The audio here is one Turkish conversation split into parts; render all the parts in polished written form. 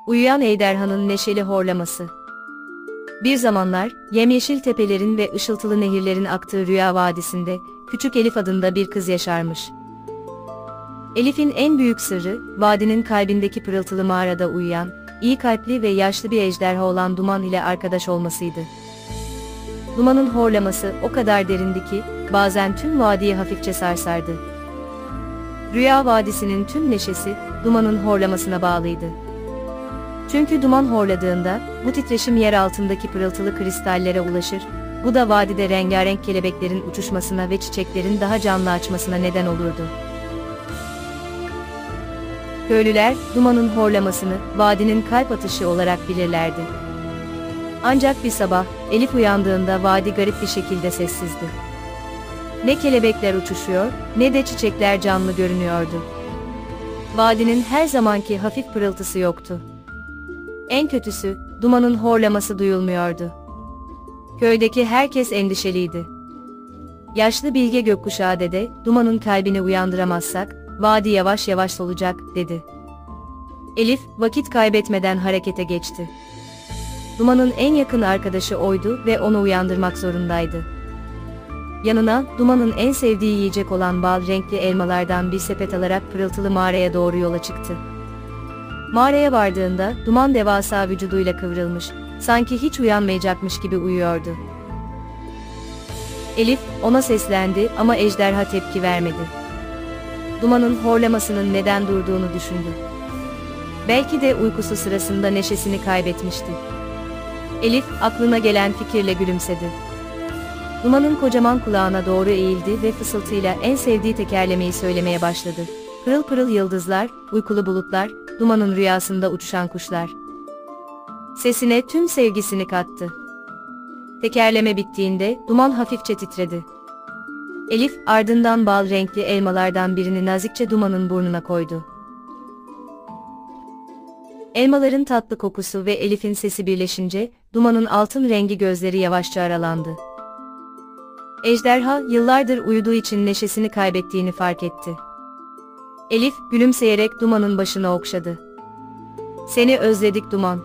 Uyuyan ejderhanın neşeli horlaması. Bir zamanlar, yemyeşil tepelerin ve ışıltılı nehirlerin aktığı Rüya Vadisi'nde, küçük Elif adında bir kız yaşarmış. Elif'in en büyük sırrı, vadinin kalbindeki pırıltılı mağarada uyuyan, iyi kalpli ve yaşlı bir ejderha olan Duman ile arkadaş olmasıydı. Duman'ın horlaması o kadar derindi ki, bazen tüm vadiyi hafifçe sarsardı. Rüya Vadisi'nin tüm neşesi, Duman'ın horlamasına bağlıydı. Çünkü Duman horladığında, bu titreşim yer altındaki pırıltılı kristallere ulaşır, bu da vadide rengarenk kelebeklerin uçuşmasına ve çiçeklerin daha canlı açmasına neden olurdu. Köylüler, Duman'ın horlamasını, vadinin kalp atışı olarak bilirlerdi. Ancak bir sabah, Elif uyandığında vadi garip bir şekilde sessizdi. Ne kelebekler uçuşuyor, ne de çiçekler canlı görünüyordu. Vadinin her zamanki hafif pırıltısı yoktu. En kötüsü, Duman'ın horlaması duyulmuyordu. Köydeki herkes endişeliydi. Yaşlı bilge gökkuşağı dede, Duman'ın kalbini uyandıramazsak, vadi yavaş yavaş solacak, dedi. Elif, vakit kaybetmeden harekete geçti. Duman'ın en yakın arkadaşı oydu ve onu uyandırmak zorundaydı. Yanına, Duman'ın en sevdiği yiyecek olan bal renkli elmalardan bir sepet alarak pırıltılı mağaraya doğru yola çıktı. Mağaraya vardığında, Duman devasa vücuduyla kıvrılmış, sanki hiç uyanmayacakmış gibi uyuyordu. Elif, ona seslendi ama ejderha tepki vermedi. Duman'ın horlamasının neden durduğunu düşündü. Belki de uykusu sırasında neşesini kaybetmişti. Elif, aklına gelen fikirle gülümsedi. Duman'ın kocaman kulağına doğru eğildi ve fısıltıyla en sevdiği tekerlemeyi söylemeye başladı. Pırıl pırıl yıldızlar, uykulu bulutlar, Duman'ın rüyasında uçuşan kuşlar. Sesine tüm sevgisini kattı. Tekerleme bittiğinde, Duman hafifçe titredi. Elif, ardından bal renkli elmalardan birini nazikçe Duman'ın burnuna koydu. Elmaların tatlı kokusu ve Elif'in sesi birleşince, Duman'ın altın rengi gözleri yavaşça aralandı. Ejderha, yıllardır uyuduğu için neşesini kaybettiğini fark etti. Elif, gülümseyerek Duman'ın başını okşadı. "Seni özledik Duman.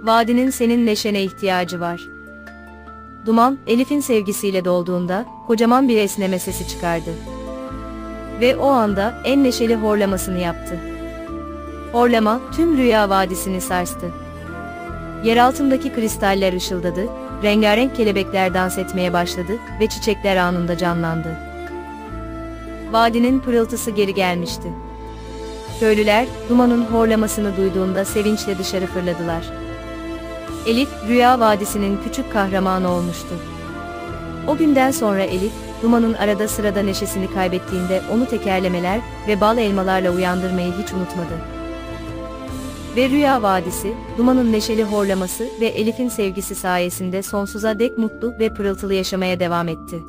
Vadinin senin neşene ihtiyacı var." Duman, Elif'in sevgisiyle dolduğunda, kocaman bir esneme sesi çıkardı. Ve o anda, en neşeli horlamasını yaptı. Horlama, tüm Rüya Vadisi'ni sarstı. Yer altındaki kristaller ışıldadı, rengarenk kelebekler dans etmeye başladı ve çiçekler anında canlandı. Vadinin pırıltısı geri gelmişti. Köylüler, Duman'ın horlamasını duyduğunda sevinçle dışarı fırladılar. Elif, Rüya Vadisi'nin küçük kahramanı olmuştu. O günden sonra Elif, Duman'ın arada sırada neşesini kaybettiğinde onu tekerlemeler ve bal elmalarla uyandırmayı hiç unutmadı. Ve Rüya Vadisi, Duman'ın neşeli horlaması ve Elif'in sevgisi sayesinde sonsuza dek mutlu ve pırıltılı yaşamaya devam etti.